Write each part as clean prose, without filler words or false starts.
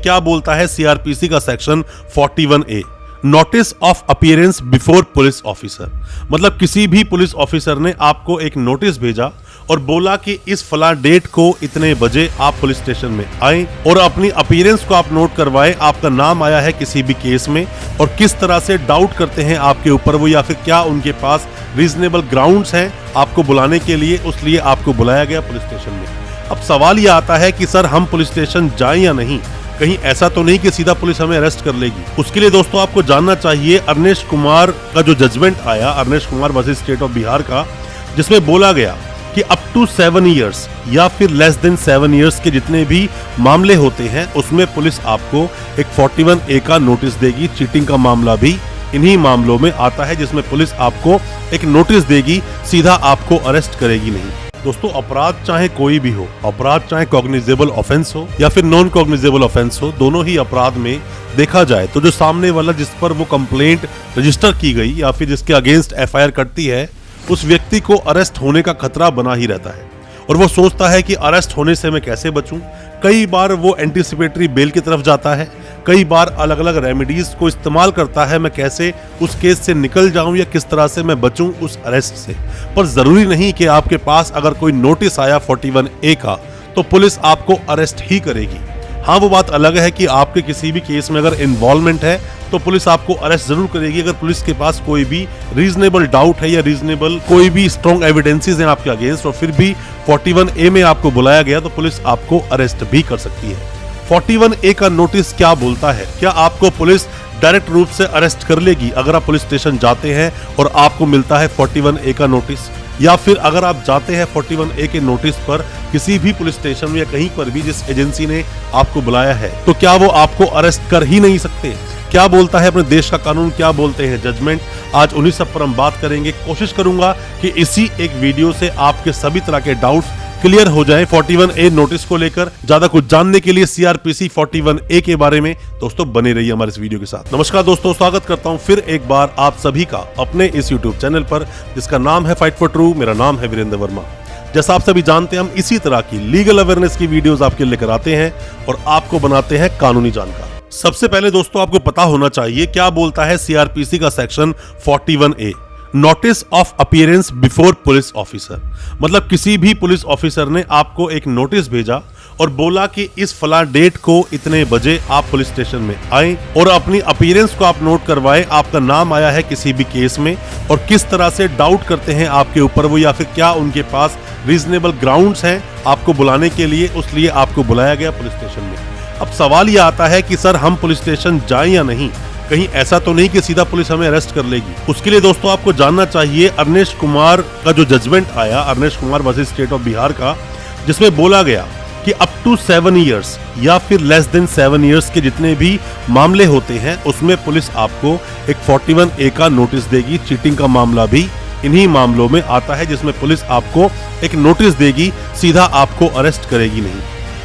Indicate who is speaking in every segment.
Speaker 1: क्या बोलता है सीआरपीसी का section 41A, notice of appearance before police officer. मतलब किसी भी पुलिस ऑफिसर ने आपको एक नोटिस भेजा और बोला कि इस फला डेट को इतने बजे आप पुलिस स्टेशन में आए और अपनी अपीयरेंस को आप नोट करवाए, आपका नाम आया है किसी भी केस में और किस तरह से डाउट करते हैं आपके ऊपर वो, या फिर क्या उनके पास रीजनेबल ग्राउंड्स हैं आपको बुलाने के लिए, उसलिए आपको बुलाया गया पुलिस स्टेशन में। अब सवाल ये आता है कि सर हम पुलिस स्टेशन जाएं या नहीं, कहीं ऐसा तो नहीं कि सीधा पुलिस हमें अरेस्ट कर लेगी। उसके लिए दोस्तों आपको जानना चाहिए अरनेश कुमार का जो जजमेंट आया, Arnesh Kumar versus state of Bihar का, जिसमें बोला गया कि अप टू 7 इयर्स या फिर लेस देन 7 इयर्स के जितने भी मामले होते हैं उसमें पुलिस आपको एक 41A का नोटिस देगी। चीटिंग का मामला भी इन्हीं मामलों में आता है जिसमें पुलिस आपको एक नोटिस देगी, सीधा आपको अरेस्ट करेगी नहीं। दोस्तों अपराध चाहे कोई भी हो, अपराध चाहे कॉग्निजेबल ऑफेंस हो या फिर नॉन कॉग्निजेबल ऑफेंस हो, दोनों ही अपराध में देखा जाए तो जो सामने वाला जिस पर वो कंप्लेंट रजिस्टर की गई या फिर जिसके अगेंस्ट एफआईआर कटती है उस व्यक्ति को अरेस्ट होने का खतरा बना ही रहता है और वो सोचता है कि अरेस्ट होने से मैं कैसे बचूं। कई बार वो एंटीसिपेटरी बेल की तरफ जाता है, कई बार अलग अलग रेमेडीज को इस्तेमाल करता है, मैं कैसे उस केस से निकल जाऊं या किस तरह से मैं बचूं उस अरेस्ट से। पर जरूरी नहीं कि आपके पास अगर कोई नोटिस आया 41A का तो पुलिस आपको अरेस्ट ही करेगी। हाँ, वो बात अलग है कि आपके किसी भी केस में अगर इन्वॉल्वमेंट है तो पुलिस आपको अरेस्ट जरूर करेगी अगर पुलिस के पास कोई भी रीजनेबल डाउट है या रीजनेबल कोई भी स्ट्रॉन्ग एविडेंसेस हैं आपके अगेंस्ट और फिर भी 41A में आपको बुलाया गया तो पुलिस आपको अरेस्ट भी कर सकती है। 41A का नोटिस क्या बोलता है? क्या आपको पुलिस डायरेक्ट रूप से अरेस्ट कर लेगी अगर आप पुलिस स्टेशन जाते हैं और आपको मिलता है 41A का नोटिस, या फिर अगर आप जाते हैं 41A के नोटिस पर किसी भी पुलिस स्टेशन में या कहीं पर भी जिस एजेंसी ने आपको बुलाया है तो क्या वो आपको अरेस्ट कर ही नहीं सकते? क्या बोलता है अपने देश का कानून, क्या बोलते हैं जजमेंट, आज उन्हीं सब पर हम बात करेंगे। कोशिश करूंगा कि इसी एक वीडियो से आपके सभी तरह के डाउट्स क्लियर हो जाएं 41A नोटिस को लेकर। ज्यादा कुछ जानने के लिए सीआरपीसी 41A के बारे में दोस्तों बने रहिए हमारे इस वीडियो के साथ। नमस्कार दोस्तों, स्वागत करता हूं फिर एक बार आप सभी का अपने इस यूट्यूब चैनल पर जिसका नाम है फाइट फॉर ट्रू। मेरा नाम है वीरेंद्र वर्मा। जैसा आप सभी जानते हैं हम इसी तरह की लीगल अवेयरनेस की वीडियोस आपके लेकर आते हैं और आपको बनाते हैं कानूनी जानकार। सबसे पहले दोस्तों आपको पता होना चाहिए क्या बोलता है सीआरपीसी का section 41A, notice of appearance before police officer. मतलब किसी भी पुलिस ऑफिसर ने आपको एक नोटिस भेजा और बोला कि इस फला डेट को इतने बजे आप पुलिस स्टेशन में आए और अपनी अपीयरेंस को आप नोट करवाए, आपका नाम आया है किसी भी केस में और किस तरह से डाउट करते हैं आपके ऊपर वो, या फिर क्या उनके पास रीजनेबल ग्राउंड्स हैं आपको बुलाने के लिए, उसलिए आपको बुलाया गया पुलिस स्टेशन में। अब सवाल ये आता है कि सर हम पुलिस स्टेशन जाएं या नहीं, कहीं ऐसा तो नहीं कि सीधा पुलिस हमें अरेस्ट कर लेगी। उसके लिए दोस्तों आपको जानना चाहिए अरनेश कुमार का जो जजमेंट आया, Arnesh Kumar versus state of Bihar का, जिसमें बोला गया कि अप टू 7 इयर्स या फिर लेस देन 7 इयर्स के जितने भी मामले होते हैं उसमें पुलिस आपको एक 41A का नोटिस देगी। चीटिंग का मामला भी इन्हीं मामलों में आता है जिसमें पुलिस आपको एक नोटिस देगी, सीधा आपको अरेस्ट करेगी नहीं।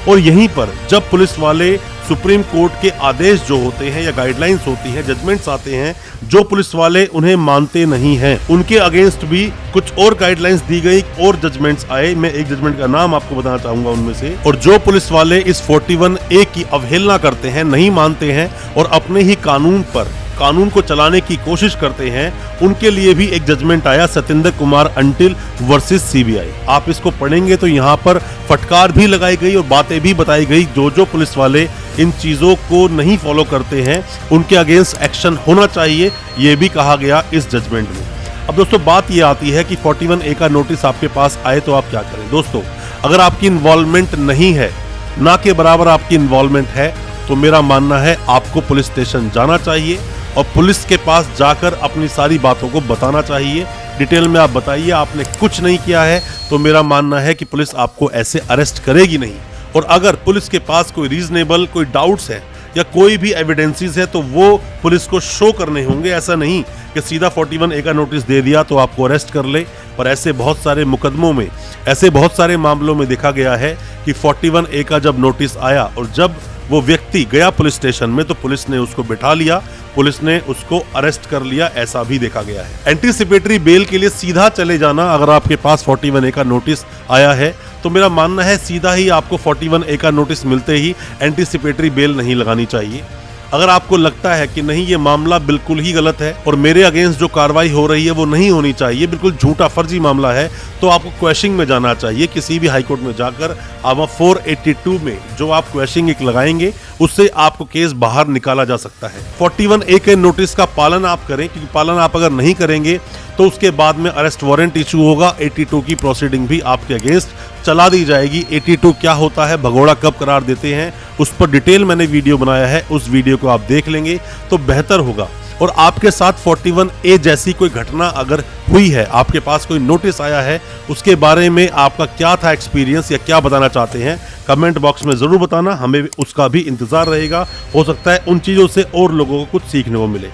Speaker 1: और यहीं पर जब पुलिस वाले सुप्रीम कोर्ट के आदेश जो होते हैं या गाइडलाइंस होती हैं, जजमेंट्स आते हैं, जो पुलिस वाले उन्हें मानते नहीं हैं उनके अगेंस्ट भी कुछ और गाइडलाइंस दी गई और जजमेंट्स आए। मैं एक जजमेंट का नाम आपको बताना चाहूंगा उनमें से। और जो पुलिस वाले इस 41A की अवहेलना करते हैं, नहीं मानते हैं और अपने ही कानून को चलाने की कोशिश करते हैं, उनके लिए भी एक जजमेंट आया, Satyendra Kumar until versus CBI. आप इसको पढ़ेंगे तो यहाँ पर फटकार भी लगाई गई और बातें भी बताई गई, जो पुलिस वाले इन चीजों को नहीं फॉलो करते हैं उनके अगेंस्ट एक्शन होना चाहिए, ये भी कहा गया इस जजमेंट में। अब दोस्तों बात ये आती है कि 41A का नोटिस आपके पास आए तो आप क्या करें। दोस्तों अगर आपकी इन्वॉल्वमेंट नहीं है, ना के बराबर आपकी इन्वॉल्वमेंट है, तो मेरा मानना है आपको पुलिस स्टेशन जाना चाहिए और पुलिस के पास जाकर अपनी सारी बातों को बताना चाहिए। डिटेल में आप बताइए आपने कुछ नहीं किया है तो मेरा मानना है कि पुलिस आपको ऐसे अरेस्ट करेगी नहीं। और अगर पुलिस के पास कोई रीजनेबल कोई डाउट्स है या कोई भी एविडेंसेस है तो वो पुलिस को शो करने होंगे। ऐसा नहीं कि सीधा 41A का नोटिस दे दिया तो आपको अरेस्ट कर ले। पर ऐसे बहुत सारे मुकदमों में, ऐसे बहुत सारे मामलों में देखा गया है कि 41A का जब नोटिस आया और जब वो व्यक्ति गया पुलिस स्टेशन में तो पुलिस ने उसको बिठा लिया, पुलिस ने उसको अरेस्ट कर लिया, ऐसा भी देखा गया है। एंटीसिपेटरी बेल के लिए सीधा चले जाना, अगर आपके पास 41A का नोटिस आया है तो मेरा मानना है सीधा ही आपको 41A का नोटिस मिलते ही एंटीसिपेटरी बेल नहीं लगानी चाहिए। अगर आपको लगता है कि नहीं ये मामला बिल्कुल ही गलत है और मेरे अगेंस्ट जो कार्रवाई हो रही है वो नहीं होनी चाहिए, बिल्कुल झूठा फर्जी मामला है, तो आपको क्वेश्चनिंग में जाना चाहिए। किसी भी हाईकोर्ट में जाकर आप 482 में जो आप क्वेश्चनिंग एक लगाएंगे उससे आपको केस बाहर निकाला जा सकता है। 41A के नोटिस का पालन आप करें, क्योंकि पालन आप अगर नहीं करेंगे तो उसके बाद में अरेस्ट वारंट इशू होगा। 82 की प्रोसीडिंग भी आपके अगेंस्ट चला दी जाएगी। 82 क्या होता है, भगोड़ा कब करार देते हैं, उस पर डिटेल मैंने वीडियो बनाया है, उस वीडियो को आप देख लेंगे तो बेहतर होगा। और आपके साथ 41A जैसी कोई घटना अगर हुई है, आपके पास कोई नोटिस आया है, उसके बारे में आपका क्या था एक्सपीरियंस या क्या बताना चाहते हैं, कमेंट बॉक्स में जरूर बताना, हमें उसका भी इंतजार रहेगा। हो सकता है उन चीजों से और लोगों को कुछ सीखने को मिले।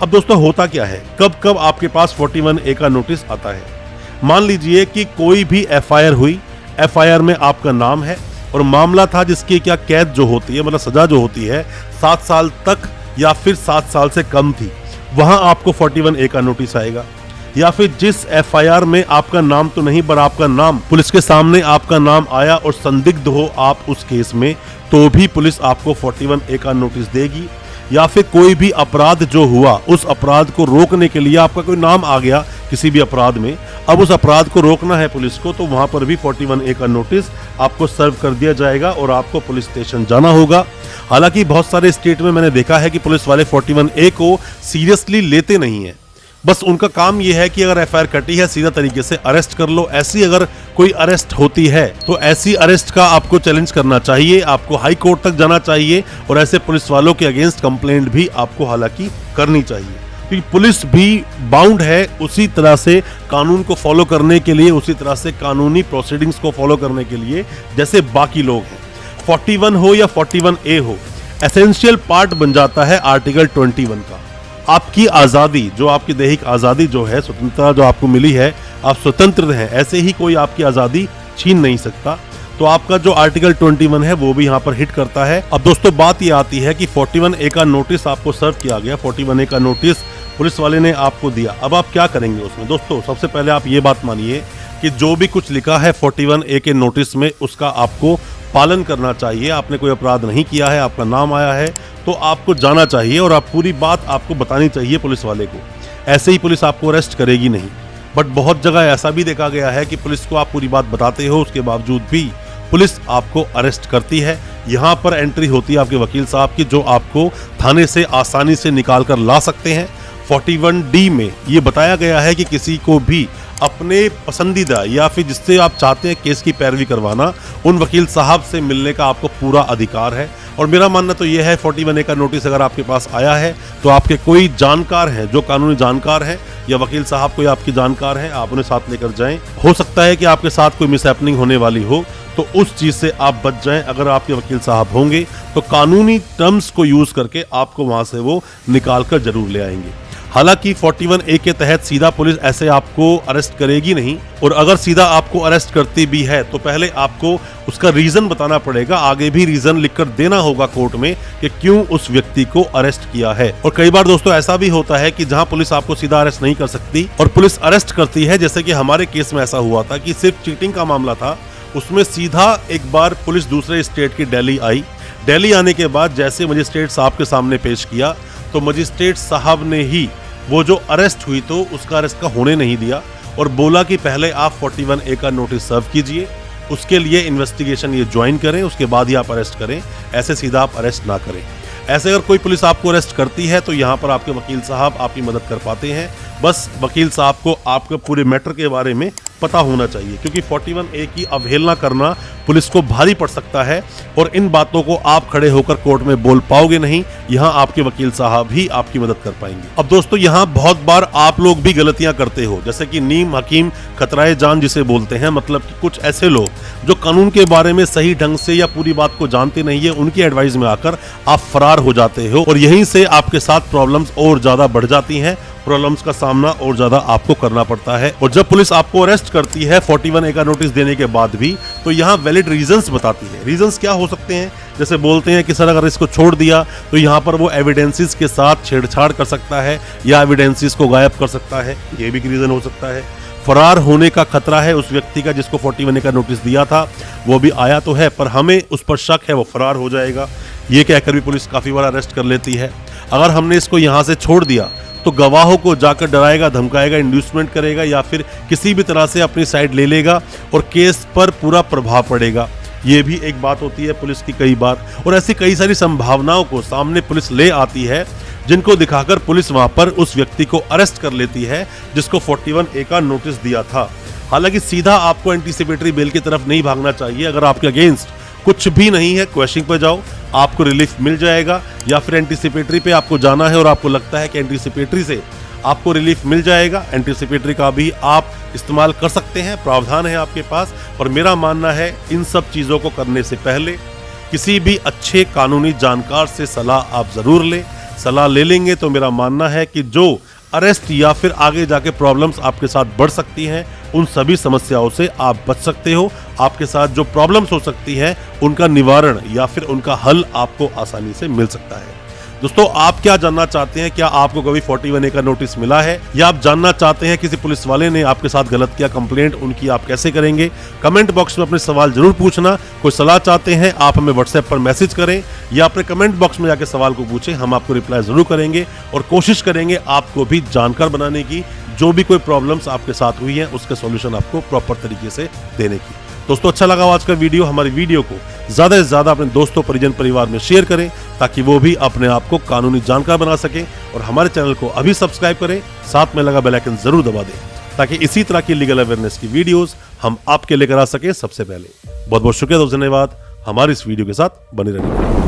Speaker 1: अब दोस्तों होता क्या है, कब कब आपके पास 41A का नोटिस आता है। मान लीजिए कि कोई भी FIR हुई, FIR में आपका नाम है और मामला था जिसकी क्या कैद जो होती है, मतलब सजा जो होती है 7 साल तक या फिर 7 साल से कम थी, वहां आपको 41A का नोटिस आएगा। या फिर जिस FIR में आपका नाम तो नहीं पर आपका नाम पुलिस के सामने आपका नाम आया और संदिग्ध हो आप उस केस में, तो भी पुलिस आपको 41A का नोटिस देगी। या फिर कोई भी अपराध जो हुआ, उस अपराध को रोकने के लिए आपका कोई नाम आ गया किसी भी अपराध में, अब उस अपराध को रोकना है पुलिस को, तो वहां पर भी 41A का नोटिस आपको सर्व कर दिया जाएगा और आपको पुलिस स्टेशन जाना होगा। हालांकि बहुत सारे स्टेट में मैंने देखा है कि पुलिस वाले 41A को सीरियसली लेते नहीं है। बस उनका काम यह है कि अगर FIR कटी है सीधा तरीके से अरेस्ट कर लो। ऐसी अगर कोई अरेस्ट होती है तो ऐसी अरेस्ट का आपको चैलेंज करना चाहिए, आपको हाई कोर्ट तक जाना चाहिए और ऐसे पुलिस वालों के अगेंस्ट कंप्लेंट भी आपको हालांकि करनी चाहिए, क्योंकि पुलिस भी बाउंड है उसी तरह से कानून को फॉलो करने के लिए, उसी तरह से कानूनी प्रोसीडिंग्स को फॉलो करने के लिए जैसे बाकी लोग हैं। 41 हो या 41A हो, एसेंशियल पार्ट बन जाता है आर्टिकल 21 का। आपकी आज़ादी, जो आपकी दैहिक आज़ादी जो है, स्वतंत्रता जो आपको मिली है, आप स्वतंत्र हैं, ऐसे ही कोई आपकी आज़ादी छीन नहीं सकता। तो आपका जो आर्टिकल 21 है वो भी यहाँ पर हिट करता है। अब दोस्तों बात ये आती है कि 41A का नोटिस आपको सर्व किया गया, 41A का नोटिस पुलिस वाले ने आपको दिया, अब आप क्या करेंगे उसमें। दोस्तों सबसे पहले आप ये बात मानिए कि जो भी कुछ लिखा है 41A के नोटिस में उसका आपको पालन करना चाहिए। आपने कोई अपराध नहीं किया है, आपका नाम आया है तो आपको जाना चाहिए और आप पूरी बात आपको बतानी चाहिए पुलिस वाले को। ऐसे ही पुलिस आपको अरेस्ट करेगी नहीं। बट बहुत जगह ऐसा भी देखा गया है कि पुलिस को आप पूरी बात बताते हो, उसके बावजूद भी पुलिस आपको अरेस्ट करती है। यहाँ पर एंट्री होती है आपके वकील साहब की, जो आपको थाने से आसानी से निकाल कर ला सकते हैं। 41D में ये बताया गया है कि किसी को भी अपने पसंदीदा या फिर जिससे आप चाहते हैं केस की पैरवी करवाना, उन वकील साहब से मिलने का आपको पूरा अधिकार है। और मेरा मानना तो यह है 41A का नोटिस अगर आपके पास आया है तो आपके कोई जानकार हैं, जो कानूनी जानकार हैं या वकील साहब कोई आपकी जानकार हैं, आप उन्हें साथ लेकर जाएं। हो सकता है कि आपके साथ कोई मिसहैपनिंग होने वाली हो तो उस चीज से आप बच जाएं। अगर आपके वकील साहब होंगे तो कानूनी टर्म्स को यूज करके आपको वहां से वो निकाल कर जरूर ले आएंगे। हालांकि 41A के तहत सीधा पुलिस ऐसे आपको अरेस्ट करेगी नहीं, और अगर सीधा आपको अरेस्ट करती भी है तो पहले आपको उसका रीजन बताना पड़ेगा, आगे भी रीजन लिखकर देना होगा कोर्ट में कि क्यों उस व्यक्ति को अरेस्ट किया है। और कई बार दोस्तों ऐसा भी होता है कि जहां पुलिस आपको सीधा अरेस्ट नहीं कर सकती और पुलिस अरेस्ट करती है, जैसे कि हमारे केस में ऐसा हुआ था कि सिर्फ चीटिंग का मामला था, उसमें सीधा एक बार पुलिस दूसरे स्टेट की दिल्ली आई। दिल्ली आने के बाद जैसे मजिस्ट्रेट साहब के सामने पेश किया तो मजिस्ट्रेट साहब ने ही वो जो अरेस्ट हुई तो उसका अरेस्ट का होने नहीं दिया और बोला कि पहले आप 41A का नोटिस सर्व कीजिए, उसके लिए इन्वेस्टिगेशन ये ज्वाइन करें, उसके बाद ही आप अरेस्ट करें, ऐसे सीधा आप अरेस्ट ना करें। ऐसे अगर कोई पुलिस आपको अरेस्ट करती है तो यहाँ पर आपके वकील साहब आपकी मदद कर पाते हैं। बस वकील साहब को आपके पूरे मैटर के बारे में पता होना चाहिए, क्योंकि 41A की अवहेलना करना पुलिस को भारी पड़ सकता है और इन बातों को आप खड़े होकर कोर्ट में बोल पाओगे नहीं। यहाँ आपके वकील साहब ही आपकी मदद कर पाएंगे। अब दोस्तों यहाँ बहुत बार आप लोग भी गलतियां करते हो, जैसे कि नीम हकीम खतराए जान जिसे बोलते हैं, मतलब कि कुछ ऐसे लोग जो कानून के बारे में सही ढंग से या पूरी बात को जानते नहीं है, उनकी एडवाइस में आकर आप फरार हो जाते हो और यहीं से आपके साथ प्रॉब्लम्स और ज्यादा बढ़ जाती हैं, प्रॉब्लम्स का सामना और ज्यादा आपको करना पड़ता है। और जब पुलिस आपको अरेस्ट करती है 41A का नोटिस देने के बाद भी, तो यहाँ वैलिड रीजंस बताती है। रीजंस क्या हो सकते हैं, जैसे बोलते हैं कि सर अगर इसको छोड़ दिया तो यहाँ पर वो एविडेंसेस के साथ छेड़छाड़ कर सकता है या एविडेंसेस को गायब कर सकता है, ये भी रीजन हो सकता है। फरार होने का खतरा है उस व्यक्ति का जिसको 41A का नोटिस दिया था, वो भी आया तो है, पर हमें उस पर शक है वो फरार हो जाएगा, ये कहकर भी पुलिस काफ़ी बार अरेस्ट कर लेती है। अगर हमने इसको यहाँ से छोड़ दिया तो गवाहों को जाकर डराएगा, धमकाएगा, इंड्यूसमेंट करेगा या फिर किसी भी तरह से अपनी साइड ले लेगा और केस पर पूरा प्रभाव पड़ेगा। ये भी एक बात होती है पुलिस की कई बार, और ऐसी कई सारी संभावनाओं को सामने पुलिस ले आती है जिनको दिखाकर पुलिस वहां पर उस व्यक्ति को अरेस्ट कर लेती है जिसको 41A का नोटिस दिया था। हालांकि सीधा आपको एंटीसिपेटरी बेल की तरफ नहीं भागना चाहिए। अगर आपके अगेंस्ट कुछ भी नहीं है, क्वेश्चनिंग पर जाओ, आपको रिलीफ मिल जाएगा, या फिर एंटीसिपेटरी पे आपको जाना है और आपको लगता है कि एंटीसिपेटरी से आपको रिलीफ मिल जाएगा, एंटीसिपेटरी का भी आप इस्तेमाल कर सकते हैं, प्रावधान है आपके पास। और मेरा मानना है इन सब चीज़ों को करने से पहले किसी भी अच्छे कानूनी जानकार से सलाह आप ज़रूर लें। सलाह ले लेंगे तो मेरा मानना है कि जो अरेस्ट या फिर आगे जाके प्रॉब्लम्स आपके साथ बढ़ सकती हैं, उन सभी समस्याओं से आप बच सकते हो। आपके साथ जो प्रॉब्लम्स हो सकती हैं उनका निवारण या फिर उनका हल आपको आसानी से मिल सकता है। दोस्तों, आप क्या जानना चाहते हैं? क्या आपको कभी 41A का नोटिस मिला है, या आप जानना चाहते हैं किसी पुलिस वाले ने आपके साथ गलत किया, कंप्लेंट उनकी आप कैसे करेंगे? कमेंट बॉक्स में अपने सवाल जरूर पूछना। कोई सलाह चाहते हैं आप हमें व्हाट्सएप पर मैसेज करें या अपने कमेंट बॉक्स में जाकर सवाल को पूछें, हम आपको रिप्लाई जरूर करेंगे और कोशिश करेंगे आपको भी जानकार बनाने की। जो भी कोई प्रॉब्लम्स आपके साथ हुई हैं उसके सॉल्यूशन आपको प्रॉपर तरीके से देने की। दोस्तों, अच्छा लगा आज का वीडियो? हमारी वीडियो को ज़्यादा से ज़्यादा अपने दोस्तों, परिजन, परिवार में शेयर करें ताकि वो भी अपने आप को कानूनी जानकार बना सकें, और हमारे चैनल को अभी सब्सक्राइब करें, साथ में लगा बेल आइकन जरूर दबा दें ताकि इसी तरह की लीगल अवेयरनेस की वीडियोस हम आपके लेकर आ सकें सबसे पहले। बहुत बहुत शुक्रिया, धन्यवाद हमारी इस वीडियो के साथ बने रहने के लिए।